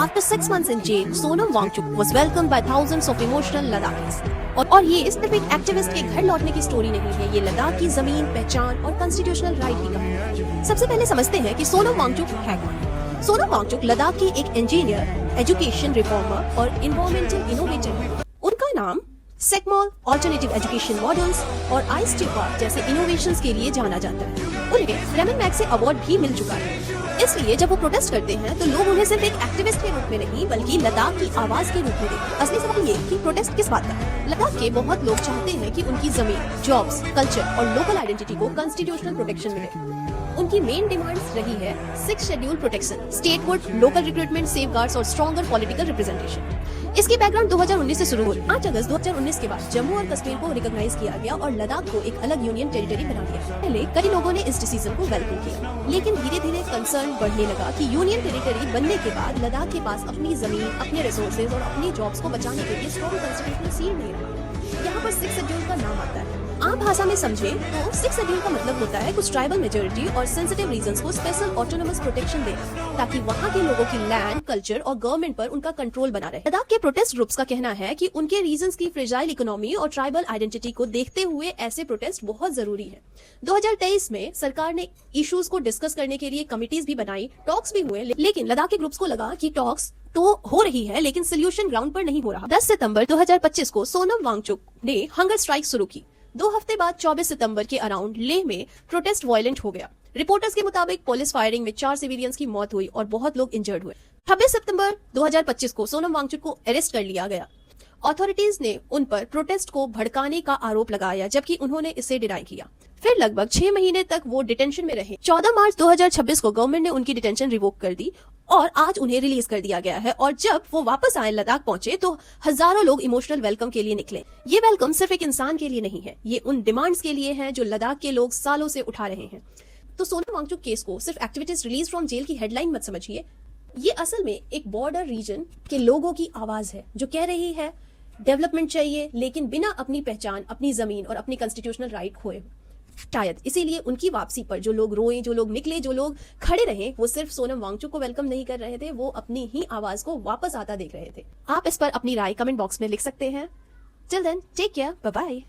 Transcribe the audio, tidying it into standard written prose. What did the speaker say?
After 6 months in jail, Sonam Wangchuk was welcomed by thousands of emotional Ladakhis. और ये सिर्फ एक activist के घर लौटने की स्टोरी नहीं है, ये लद्दाख की जमीन, पहचान और कॉन्स्टिट्यूशनल राइट की कहानी है। सबसे पहले समझते हैं कि सोनम वांगचुक है कौन। सोनम वांगचुक लद्दाख की एक इंजीनियर, एजुकेशन रिफॉर्मर और इन्वायरमेंटल इनोवेटर है। उनका नाम सेकमॉल, ऑल्टरनेटिव एजुकेशन मॉडल्स और आइस टिपा जैसे इनोवेशंस के लिए जाना जाता है। उन्हें रेमन मैग्सेसे अवार्ड भी मिल चुका है। इसलिए जब वो प्रोटेस्ट करते हैं तो लोग उन्हें सिर्फ एक एक्टिविस्ट के रूप में नहीं बल्कि लद्दाख की आवाज के रूप में देखते हैं। असली सवाल ये कि प्रोटेस्ट किस बात का है। लद्दाख के बहुत लोग चाहते हैं कि उनकी जमीन, जॉब्स, कल्चर और लोकल आइडेंटिटी को कॉन्स्टिट्यूशनल प्रोटेक्शन मिले। उनकी मेन डिमांड्स रही है 6 schedule protection, statehood, local recruitment, safeguards और स्ट्रॉन्गर पॉलिटिकल रिप्रेजेंटेशन। इसकी बैकग्राउंड 2019 से शुरू हुई। 8 अगस्त 2019 के बाद जम्मू और कश्मीर को रिकॉग्नाइज किया गया और लद्दाख को एक अलग यूनियन टेरिटरी बना दिया। पहले कई लोगों ने इस डिसीजन को वेलकम किया, लेकिन धीरे धीरे कंसर्न बढ़ने लगा कि यूनियन टेरिटरी बनने के बाद लद्दाख के पास अपनी जमीन, अपने रिसोर्सेज और अपनी जॉब्स को बचाने के लिए स्ट्रॉन्ग कॉन्स्टिट्यूशनल सील नहीं रहा। यहाँ पर 6 शेड्यूल का नाम आता है। आम भाषा में समझे तो 6 शेड्यूल का मतलब होता है कुछ ट्राइबल मेजोरिटी और सेंसिटिव रीजन्स को स्पेशल ऑटोनोमस प्रोटेक्शन देना, ताकि वहाँ के लोगों की लैंड, कल्चर और गवर्नमेंट पर उनका कंट्रोल बना रहे। लद्दाख के प्रोटेस्ट ग्रुप्स का कहना है कि उनके रीजन्स की फ्रेजाइल इकोनॉमी और ट्राइबल आइडेंटिटी को देखते हुए ऐसे प्रोटेस्ट बहुत जरूरी है। 2023 में सरकार ने इश्यूज को डिस्कस करने के लिए कमिटीज भी बनाई, टॉक्स भी हुए, लेकिन लद्दाख के ग्रुप्स को लगा कि टॉक्स तो हो रही है लेकिन सोल्यूशन ग्राउंड पर नहीं हो रहा। 10 सितंबर 2025 को सोनम वांगचुक ने हंगर स्ट्राइक शुरू की। 2 हफ्ते बाद 24 सितंबर के अराउंड लेह में प्रोटेस्ट वायलेंट हो गया। रिपोर्टर्स के मुताबिक पुलिस फायरिंग में 4 सिविलियंस की मौत हुई और बहुत लोग इंजर्ड हुए। 26 सितंबर 2025 को सोनम वांगचुक को अरेस्ट कर लिया गया। अथॉरिटीज ने उन पर प्रोटेस्ट को भड़काने का आरोप लगाया, जबकि उन्होंने इसे डिनाई किया। फिर लगभग 6 महीने तक वो डिटेंशन में रहे। 14 मार्च 2026 को गवर्नमेंट ने उनकी डिटेंशन रिवोक कर दी और आज उन्हें रिलीज कर दिया गया है। और जब वो वापस आए लद्दाख पहुंचे तो हजारों लोग इमोशनल वेलकम के लिए निकले। ये वेलकम सिर्फ एक इंसान के लिए नहीं है, ये उन डिमांड्स के लिए है जो लद्दाख के लोग सालों से उठा रहे हैं। तो सोनम वांगचुक केस को सिर्फ एक्टिविटीज रिलीज फ्रॉम जेल की हेडलाइन मत समझिए। ये असल में एक बॉर्डर रीजन के लोगों की आवाज है जो कह रही है डेवलपमेंट चाहिए, लेकिन बिना अपनी पहचान, अपनी जमीन और अपनी कॉन्स्टिट्यूशनल राइट खोए। शायद इसीलिए उनकी वापसी पर जो लोग रोए, जो लोग निकले, जो लोग खड़े रहे, वो सिर्फ सोनम वांगचुक को वेलकम नहीं कर रहे थे, वो अपनी ही आवाज को वापस आता देख रहे थे। आप इस पर अपनी राय कमेंट बॉक्स में लिख सकते हैं। Till then, take care, bye bye.